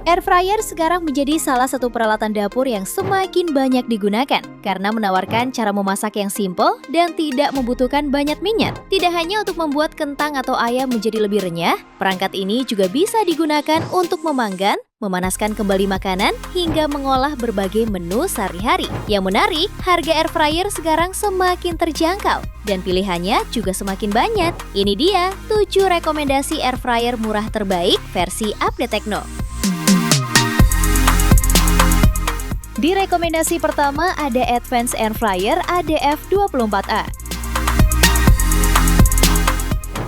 Air fryer sekarang menjadi salah satu peralatan dapur yang semakin banyak digunakan karena menawarkan cara memasak yang simpel dan tidak membutuhkan banyak minyak. Tidak hanya untuk membuat kentang atau ayam menjadi lebih renyah, perangkat ini juga bisa digunakan untuk memanggang, memanaskan kembali makanan, hingga mengolah berbagai menu sehari-hari. Yang menarik, harga air fryer sekarang semakin terjangkau dan pilihannya juga semakin banyak. Ini dia 7 rekomendasi air fryer murah terbaik versi Update Tekno. Di rekomendasi pertama ada Advanced Air Fryer ADF24A.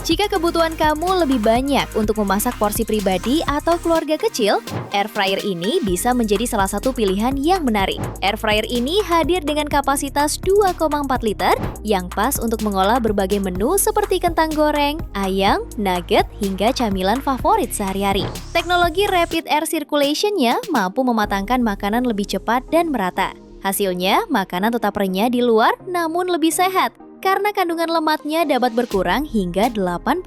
Jika kebutuhan kamu lebih banyak untuk memasak porsi pribadi atau keluarga kecil, air fryer ini bisa menjadi salah satu pilihan yang menarik. Air fryer ini hadir dengan kapasitas 2,4 liter yang pas untuk mengolah berbagai menu seperti kentang goreng, ayam, nugget, hingga camilan favorit sehari-hari. Teknologi Rapid Air Circulation-nya mampu mematangkan makanan lebih cepat dan merata. Hasilnya, makanan tetap renyah di luar namun lebih sehat, karena kandungan lemaknya dapat berkurang hingga 80%.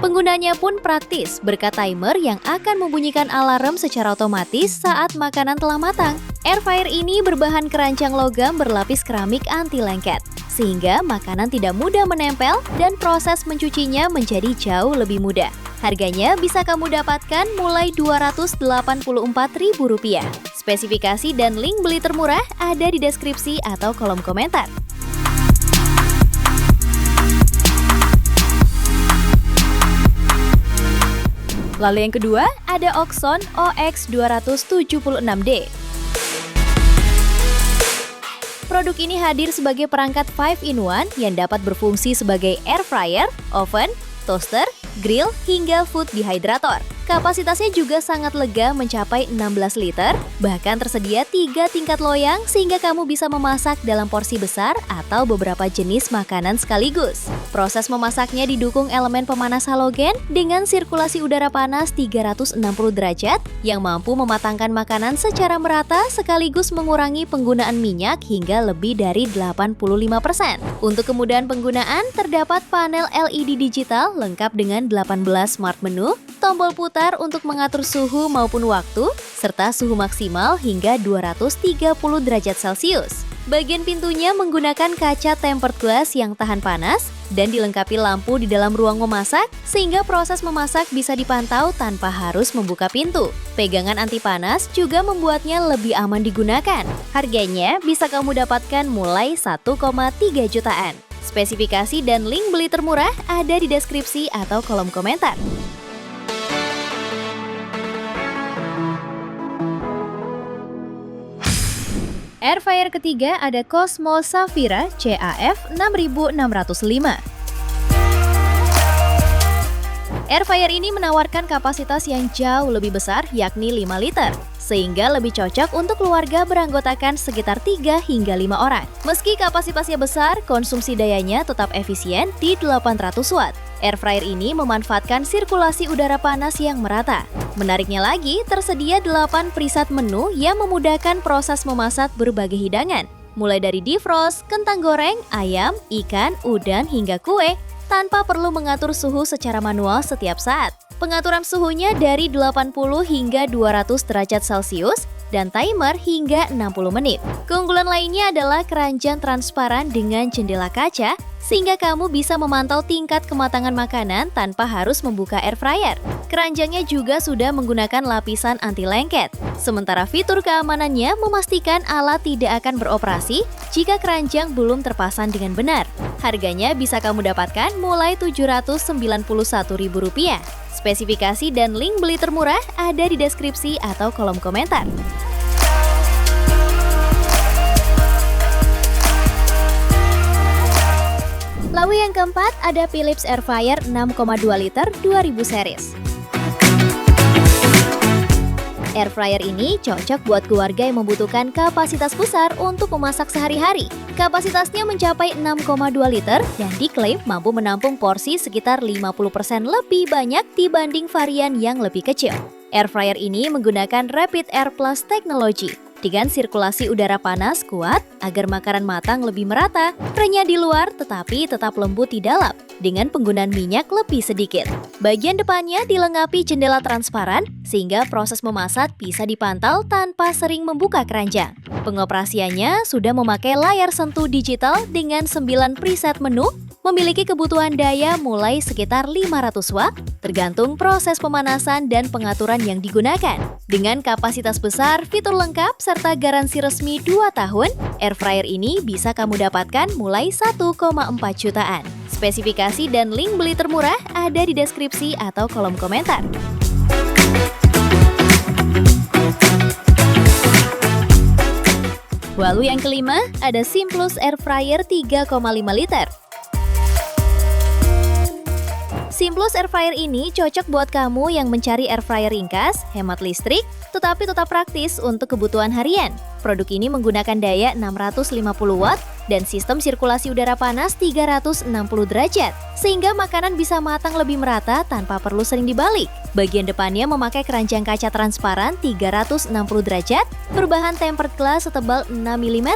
Penggunanya pun praktis berkat timer yang akan membunyikan alarm secara otomatis saat makanan telah matang. Air fryer ini berbahan keranjang logam berlapis keramik anti lengket, sehingga makanan tidak mudah menempel dan proses mencucinya menjadi jauh lebih mudah. Harganya bisa kamu dapatkan mulai Rp284.000. Spesifikasi dan link beli termurah ada di deskripsi atau kolom komentar. Lalu yang kedua, ada Oxon OX276D. Produk ini hadir sebagai perangkat 5-in-1 yang dapat berfungsi sebagai air fryer, oven, toaster, grill, hingga food dehydrator. Kapasitasnya juga sangat lega mencapai 16 liter, bahkan tersedia 3 tingkat loyang sehingga kamu bisa memasak dalam porsi besar atau beberapa jenis makanan sekaligus. Proses memasaknya didukung elemen pemanas halogen dengan sirkulasi udara panas 360 derajat yang mampu mematangkan makanan secara merata sekaligus mengurangi penggunaan minyak hingga lebih dari 85%. Untuk kemudahan penggunaan, terdapat panel LED digital lengkap dengan 18 smart menu, tombol putar untuk mengatur suhu maupun waktu, serta suhu maksimal hingga 230 derajat Celcius. Bagian pintunya menggunakan kaca tempered glass yang tahan panas dan dilengkapi lampu di dalam ruang memasak sehingga proses memasak bisa dipantau tanpa harus membuka pintu. Pegangan anti panas juga membuatnya lebih aman digunakan. Harganya bisa kamu dapatkan mulai 1,3 jutaan. Spesifikasi dan link beli termurah ada di deskripsi atau kolom komentar. Air fryer ketiga ada Cosmo Safira CAF6605. Air fryer ini menawarkan kapasitas yang jauh lebih besar, yakni 5 liter, sehingga lebih cocok untuk keluarga beranggotakan sekitar 3 hingga 5 orang. Meski kapasitasnya besar, konsumsi dayanya tetap efisien di 800 watt. Air fryer ini memanfaatkan sirkulasi udara panas yang merata. Menariknya lagi, tersedia 8 preset menu yang memudahkan proses memasak berbagai hidangan, mulai dari defrost, kentang goreng, ayam, ikan, udang, hingga kue, tanpa perlu mengatur suhu secara manual setiap saat. Pengaturan suhunya dari 80 hingga 200 derajat Celcius dan timer hingga 60 menit. Keunggulan lainnya adalah keranjang transparan dengan jendela kaca, sehingga kamu bisa memantau tingkat kematangan makanan tanpa harus membuka air fryer. Keranjangnya juga sudah menggunakan lapisan anti lengket. Sementara fitur keamanannya memastikan alat tidak akan beroperasi jika keranjang belum terpasang dengan benar. Harganya bisa kamu dapatkan mulai Rp791.000. Spesifikasi dan link beli termurah ada di deskripsi atau kolom komentar. Lalu yang keempat ada Philips Air Fryer 6,2 liter 2000 series. Air fryer ini cocok buat keluarga yang membutuhkan kapasitas besar untuk memasak sehari-hari. Kapasitasnya mencapai 6,2 liter dan diklaim mampu menampung porsi sekitar 50% lebih banyak dibanding varian yang lebih kecil. Air fryer ini menggunakan Rapid Air Plus Technology Pastikan sirkulasi udara panas kuat agar makanan matang lebih merata, renyah di luar tetapi tetap lembut di dalam dengan penggunaan minyak lebih sedikit. Bagian depannya dilengkapi jendela transparan sehingga proses memasak bisa dipantau tanpa sering membuka keranjang. Pengoperasiannya sudah memakai layar sentuh digital dengan 9 preset menu, memiliki kebutuhan daya mulai sekitar 500 watt, tergantung proses pemanasan dan pengaturan yang digunakan. Dengan kapasitas besar, fitur lengkap, serta garansi resmi 2 tahun, air fryer ini bisa kamu dapatkan mulai 1,4 jutaan. Spesifikasi dan link beli termurah ada di deskripsi atau kolom komentar. Lalu yang kelima, ada Simplus Air Fryer 3,5 liter. Simplus Air Fryer ini cocok buat kamu yang mencari air fryer ringkas, hemat listrik, tetapi tetap praktis untuk kebutuhan harian. Produk ini menggunakan daya 650 watt dan sistem sirkulasi udara panas 360 derajat, sehingga makanan bisa matang lebih merata tanpa perlu sering dibalik. Bagian depannya memakai keranjang kaca transparan 360 derajat berbahan tempered glass setebal 6 mm.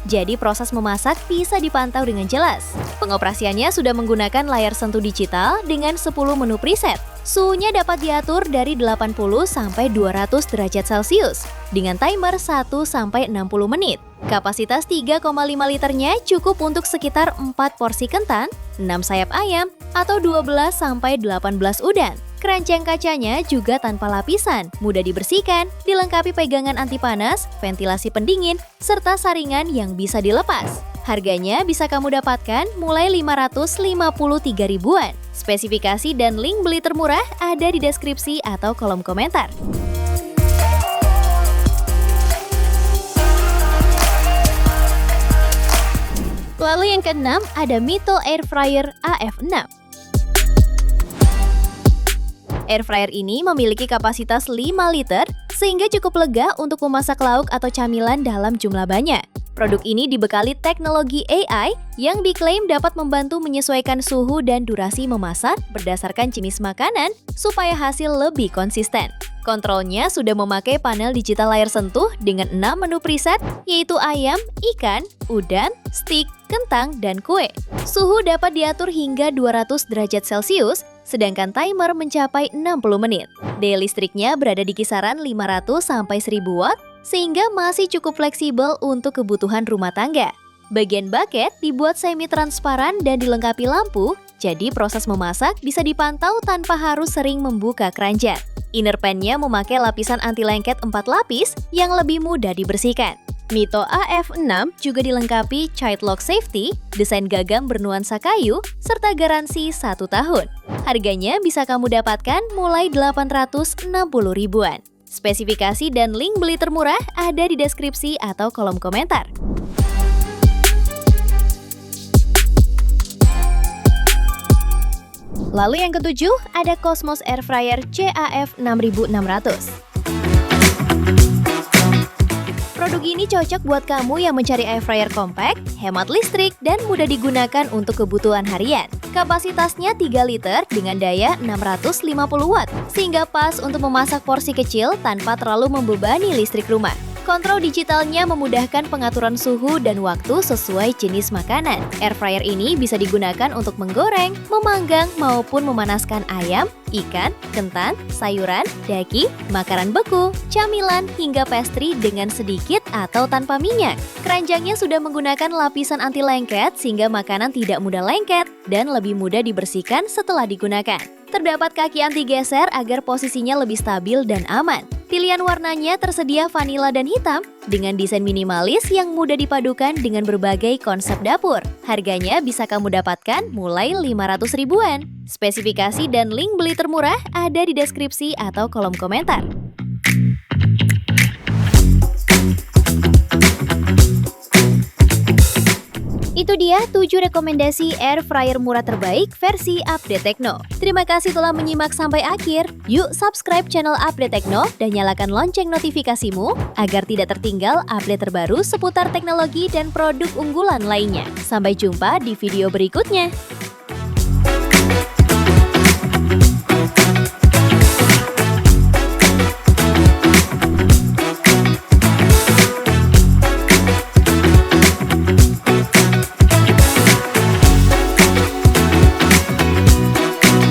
Jadi proses memasak bisa dipantau dengan jelas. Pengoperasiannya sudah menggunakan layar sentuh digital dengan 10 menu preset. Suhunya dapat diatur dari 80 sampai 200 derajat Celcius dengan timer 1 sampai 60 menit. Kapasitas 3,5 liternya cukup untuk sekitar 4 porsi kentang, 6 sayap ayam, atau 12 sampai 18 udang. Keranjang kacanya juga tanpa lapisan, mudah dibersihkan, dilengkapi pegangan anti panas, ventilasi pendingin, serta saringan yang bisa dilepas. Harganya bisa kamu dapatkan mulai 553 ribuan. Spesifikasi dan link beli termurah ada di deskripsi atau kolom komentar. Lalu yang keenam, ada Mito Air Fryer AF6. Air fryer ini memiliki kapasitas 5 liter sehingga cukup lega untuk memasak lauk atau camilan dalam jumlah banyak. Produk ini dibekali teknologi AI yang diklaim dapat membantu menyesuaikan suhu dan durasi memasak berdasarkan jenis makanan supaya hasil lebih konsisten. Kontrolnya sudah memakai panel digital layar sentuh dengan 6 menu preset, yaitu ayam, ikan, udang, stik, kentang, dan kue. Suhu dapat diatur hingga 200 derajat Celcius, sedangkan timer mencapai 60 menit. Daya listriknya berada di kisaran 500 sampai 1000 watt, sehingga masih cukup fleksibel untuk kebutuhan rumah tangga. Bagian bucket dibuat semi-transparan dan dilengkapi lampu, jadi proses memasak bisa dipantau tanpa harus sering membuka keranjang. Inner pan-nya memakai lapisan anti lengket 4 lapis yang lebih mudah dibersihkan. Mito AF6 juga dilengkapi child lock safety, desain gagang bernuansa kayu, serta garansi 1 tahun. Harganya bisa kamu dapatkan mulai 860 ribuan. Spesifikasi dan link beli termurah ada di deskripsi atau kolom komentar. Lalu yang ketujuh, ada Cosmos Air Fryer CAF 6600. Produk ini cocok buat kamu yang mencari air fryer compact, hemat listrik, dan mudah digunakan untuk kebutuhan harian. Kapasitasnya 3 liter dengan daya 650 watt, sehingga pas untuk memasak porsi kecil tanpa terlalu membebani listrik rumah. Kontrol digitalnya memudahkan pengaturan suhu dan waktu sesuai jenis makanan. Air fryer ini bisa digunakan untuk menggoreng, memanggang, maupun memanaskan ayam, ikan, kentang, sayuran, daging, makanan beku, camilan, hingga pastry dengan sedikit atau tanpa minyak. Keranjangnya sudah menggunakan lapisan anti lengket sehingga makanan tidak mudah lengket dan lebih mudah dibersihkan setelah digunakan. Terdapat kaki anti geser agar posisinya lebih stabil dan aman. Pilihan warnanya tersedia vanila dan hitam dengan desain minimalis yang mudah dipadukan dengan berbagai konsep dapur. Harganya bisa kamu dapatkan mulai 500 ribuan. Spesifikasi dan link beli termurah ada di deskripsi atau kolom komentar. Itu dia 7 rekomendasi air fryer murah terbaik versi Update Tekno. Terima kasih telah menyimak sampai akhir. Yuk subscribe channel Update Tekno dan nyalakan lonceng notifikasimu agar tidak tertinggal update terbaru seputar teknologi dan produk unggulan lainnya. Sampai jumpa di video berikutnya.